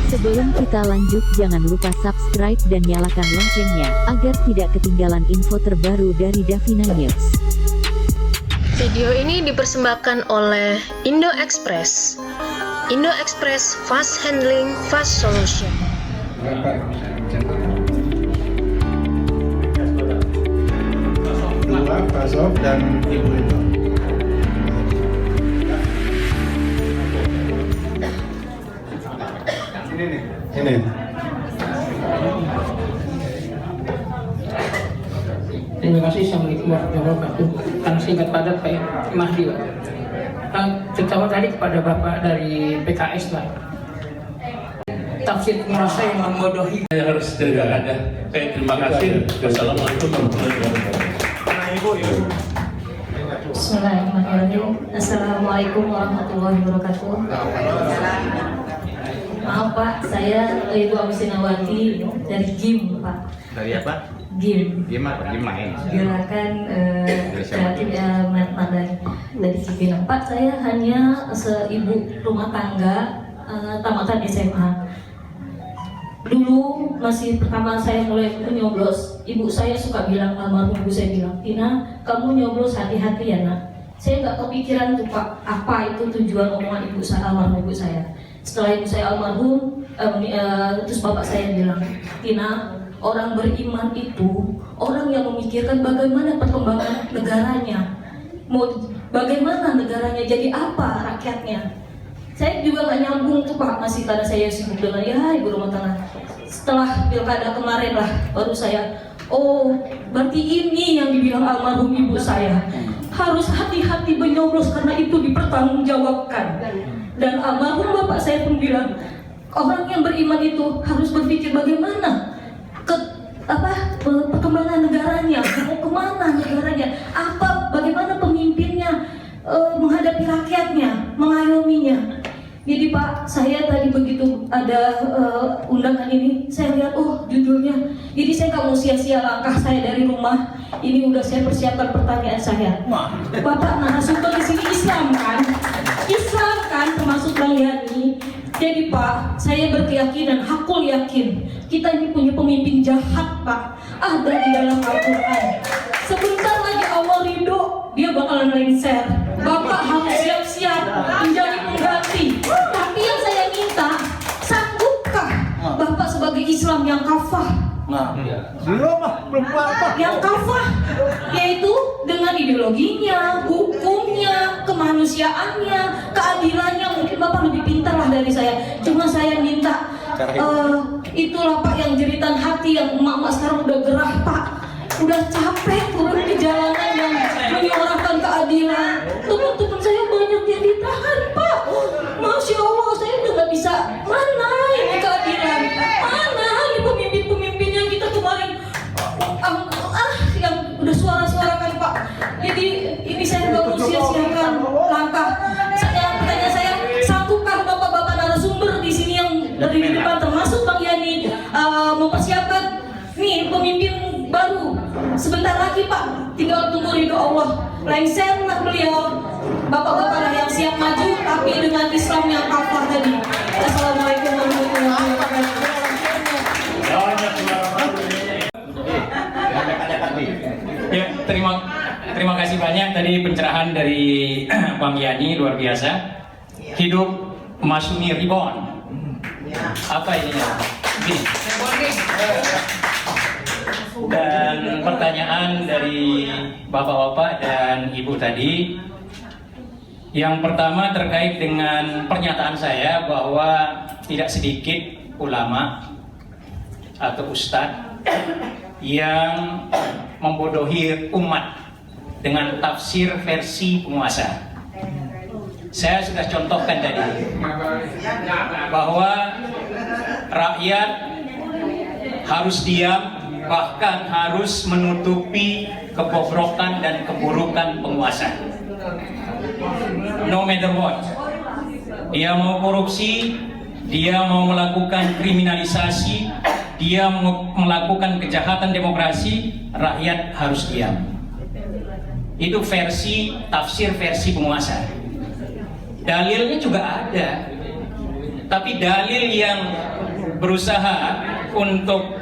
Sebelum kita lanjut, jangan lupa subscribe dan nyalakan loncengnya, agar tidak ketinggalan info terbaru dari Davina News. Video ini dipersembahkan oleh Indo Express. Indo Express Fast Handling, Fast Solution. Dua bakso dan ibu itu. Ini nih. Ini. Terima kasih. Assalamualaikum warahmatullahi wabarakatuh. Kami singkat padat Pak Mahdi, Pak. Terutama tadi kepada Bapak dari PKS, Pak. Tafsir penguasa yang membodohi. Saya harus tidak ada. Terima kasih. Wassalamualaikum warahmatullahi wabarakatuh. Bismillahirrahmanirrahim. Assalamualaikum warahmatullahi wabarakatuh. Maaf Pak, saya Ibu Awisinawati dari GIM Pak. Dari apa? GIM. Gim apa? Gim main. Gerakan Kreatif Mandiri dari Cipinang. Pak, saya hanya seibu rumah tangga tamatan SMA. Dulu masih pertama saya mulai nyoblos, ibu saya suka bilang, almarhum ibu saya bilang, Tina, kamu nyoblos hati-hati ya nak. Saya nggak kepikiran tuh Pak, apa itu tujuan omongan ibu saya, almarhum ibu saya. Setelah ibu saya almarhum, terus bapak saya bilang, Tina, orang beriman itu orang yang memikirkan bagaimana perkembangan negaranya, mau bagaimana negaranya, jadi apa rakyatnya. Saya juga nggak nyambung tuh Pak, masih karena saya sibuk dengan ya ibu rumah tangga. Setelah pilkada kemarin lah, baru saya, oh berarti ini yang dibilang almarhum ibu saya. Harus hati-hati menyoblos karena itu dipertanggungjawabkan. Dan almarhum bapak saya pun bilang, orang yang beriman itu harus berpikir bagaimana perkembangan negaranya, mau kemana negaranya, bagaimana pemimpinnya menghadapi rakyatnya, mengayominya. Jadi Pak, saya tadi begitu ada undangan ini, saya lihat, oh judulnya. Jadi saya nggak mau sia-sia langkah saya dari rumah. Ini udah saya persiapkan pertanyaan saya. Bapak narasumber di sini Islam kan? Islam kan, termasuk Bang Yani. Jadi Pak, saya berkeyakinan, hakul yakin, kita ini punya pemimpin jahat Pak. Ada di dalam Al-Quran. Sebentar lagi Allah ridho, dia bakalan lengser. Bapak harus siap-siap menjadi pengganti. Tapi yang saya minta, sanggupkah Bapak sebagai Islam yang kafah? Belum apa? Yang kafah, yaitu dengan ideologinya, hukumnya, kemanusiaannya, keadilannya. Mungkin Bapak lebih pintar lah dari saya. Cuma saya minta, itulah Pak yang jeritan hati yang emak-emak sekarang udah gerah Pak. Udah capek turun di jalanan yang menyuarakan keadilan. Teman-teman saya banyak yang ditahan Pak. Masya Allah, saya udah gak bisa. Mana ini keadilan? Mana ini pemimpin-pemimpin yang kita kemarin yang udah suara-suarakan Pak. Jadi ini saya gak mau sia-siakan langkah. Pertanyaan saya, sanggupkah bapak-bapak narasumber di sini yang dari depan termasuk Bang Yani mempersiapkan nih pemimpin baru? Sebentar lagi Pak, tinggal tunggu ridho Allah. Lengser lah beliau. Bapak-bapak lah yang siap maju, tapi dengan Islam yang kafah tadi. Assalamualaikum warahmatullahi wabarakatuh. Ya, terima kasih banyak tadi pencerahan dari Bang Yani, luar biasa. Hidup Masumi Ribon. Apa ini? Dan pertanyaan dari bapak-bapak dan ibu tadi, yang pertama terkait dengan pernyataan saya bahwa tidak sedikit ulama atau ustadz yang membodohi umat dengan tafsir versi penguasa. Saya sudah contohkan tadi bahwa rakyat harus diam, bahkan harus menutupi kebobrokan dan keburukan penguasa. No matter what, dia mau korupsi, dia mau melakukan kriminalisasi, dia mau melakukan kejahatan demokrasi, rakyat harus diam. Itu tafsir versi penguasa. Dalilnya juga ada. Tapi dalil yang berusaha untuk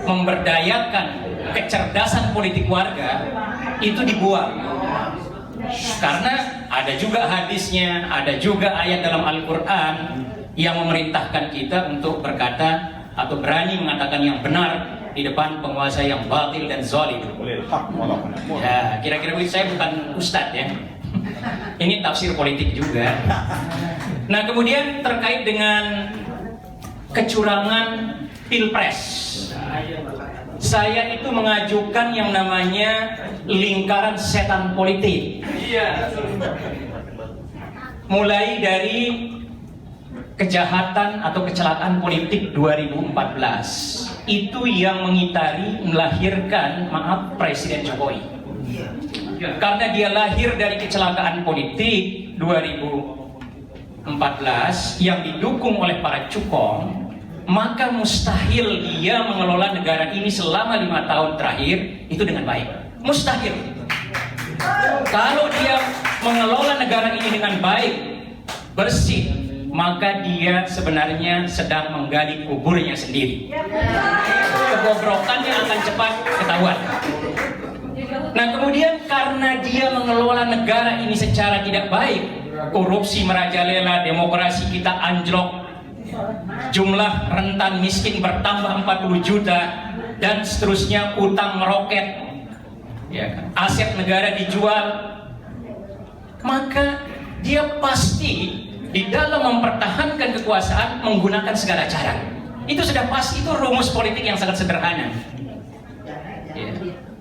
memberdayakan kecerdasan politik warga itu dibuang. Karena ada juga hadisnya, ada juga ayat dalam Al-Quran yang memerintahkan kita untuk berkata atau berani mengatakan yang benar di depan penguasa yang batil dan zalim. Ya, kira-kira begitu. Saya bukan ustadz ya. Ini tafsir politik juga. Nah, kemudian terkait dengan kecurangan pilpres, saya itu mengajukan yang namanya lingkaran setan politik. Mulai dari kejahatan atau kecelakaan politik 2014 itu yang mengitari melahirkan Presiden Jokowi. Karena dia lahir dari kecelakaan politik 2014 yang didukung oleh para cukong, maka mustahil dia mengelola negara ini selama 5 tahun terakhir itu dengan baik. Mustahil. Kalau dia mengelola negara ini dengan baik, bersih, maka dia sebenarnya sedang menggali kuburnya sendiri. Kebobrokannya akan cepat ketahuan. Nah, kemudian karena dia mengelola negara ini secara tidak baik, korupsi merajalela, demokrasi kita anjlok, jumlah rentan miskin bertambah 40 juta, dan seterusnya, utang meroket, ya kan? Aset negara dijual, maka dia pasti di dalam mempertahankan kekuasaan menggunakan segala cara. Itu sudah pasti, itu rumus politik yang sangat sederhana. Ya.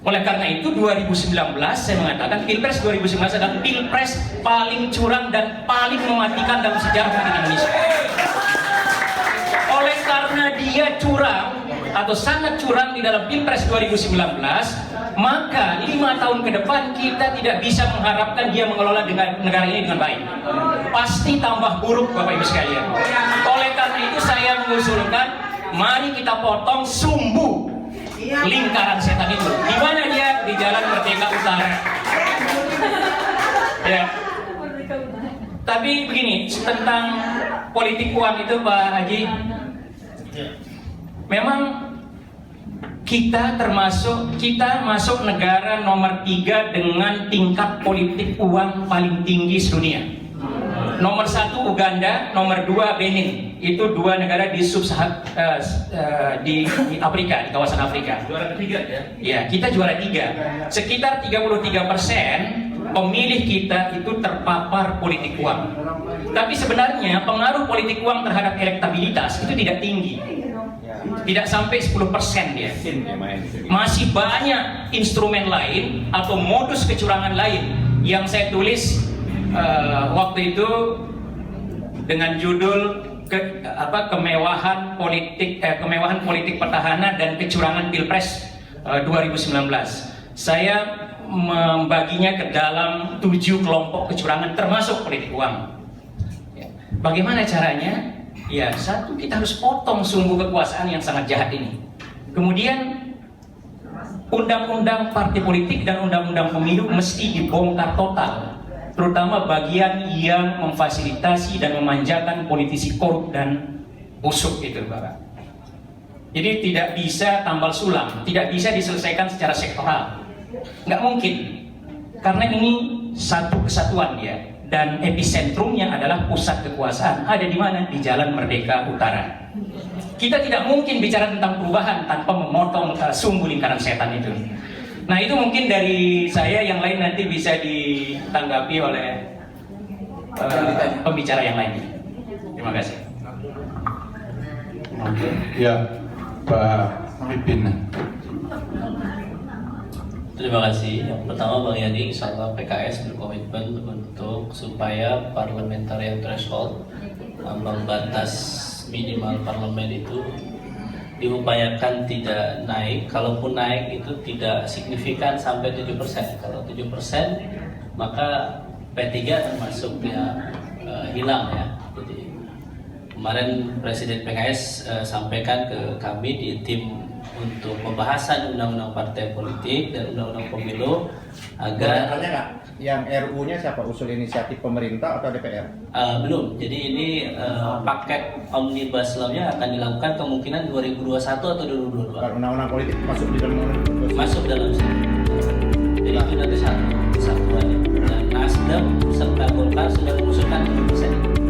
Oleh karena itu 2019 saya mengatakan Pilpres 2019 adalah Pilpres paling curang dan paling mematikan dalam sejarah politik Indonesia. Oleh karena dia curang atau sangat curang di dalam Pilpres 2019, maka 5 tahun ke depan kita tidak bisa mengharapkan dia mengelola negara ini dengan baik. Pasti tambah buruk, Bapak Ibu sekalian. Oleh karena itu saya mengusulkan, mari kita potong sumbu lingkaran setan itu. Di mana dia? Di Jalan Merdeka Utara. Ya. Tapi begini, tentang politik uang itu Pak Haji, memang kita masuk negara nomor 3 dengan tingkat politik uang paling tinggi sedunia. Nomor 1 Uganda, nomor 2 Benin. Itu 2 negara di di Afrika, di kawasan Afrika. Juara ketiga ya? Ya, kita juara 3. Sekitar 33% pemilih kita itu terpapar politik uang. Tapi sebenarnya pengaruh politik uang terhadap elektabilitas itu tidak tinggi. Tidak sampai 10% dia. Masih banyak instrumen lain atau modus kecurangan lain yang saya tulis waktu itu dengan judul kemewahan politik petahana dan kecurangan Pilpres 2019. Saya membaginya ke dalam 7 kelompok kecurangan termasuk politik uang. Bagaimana caranya? Ya, 1, kita harus potong sumbu kekuasaan yang sangat jahat ini. Kemudian undang-undang partai politik dan undang-undang pemilu mesti dibongkar total, terutama bagian yang memfasilitasi dan memanjakan politisi korup dan busuk itu, Bapak. Jadi tidak bisa tambal sulam, tidak bisa diselesaikan secara sektoral. Nggak mungkin, karena ini satu kesatuan dia. Dan episentrumnya adalah pusat kekuasaan. Ada di mana? Di Jalan Merdeka Utara. Kita tidak mungkin bicara tentang perubahan tanpa memotong sumbu lingkaran setan itu. Nah, itu mungkin dari saya, yang lain nanti bisa ditanggapi oleh pembicara yang lain. Terima kasih. Ya, Pak Pipin. Terima kasih. Yang pertama Bang Yani, insyaallah PKS berkomitmen untuk supaya parliamentarian threshold, ambang batas minimal parlemen itu diupayakan tidak naik. Kalaupun naik itu tidak signifikan sampai 7%. Kalau 7% maka P3 termasuk ya hilang ya. Jadi Kemarin Presiden PKS sampaikan ke kami di tim untuk pembahasan undang-undang partai politik dan undang-undang pemilu agar Tanya nggak, yang RU-nya siapa? Usul inisiatif pemerintah atau DPR? belum. Jadi ini paket omnibus law-nya akan dilakukan kemungkinan 2021 atau 2022. Kalau undang-undang politik masuk di dalam Masuk dalam sini. Jadi itu nanti satu kesatuan. Dan Nasdem serta Golkar sudah mengusulkan 100%.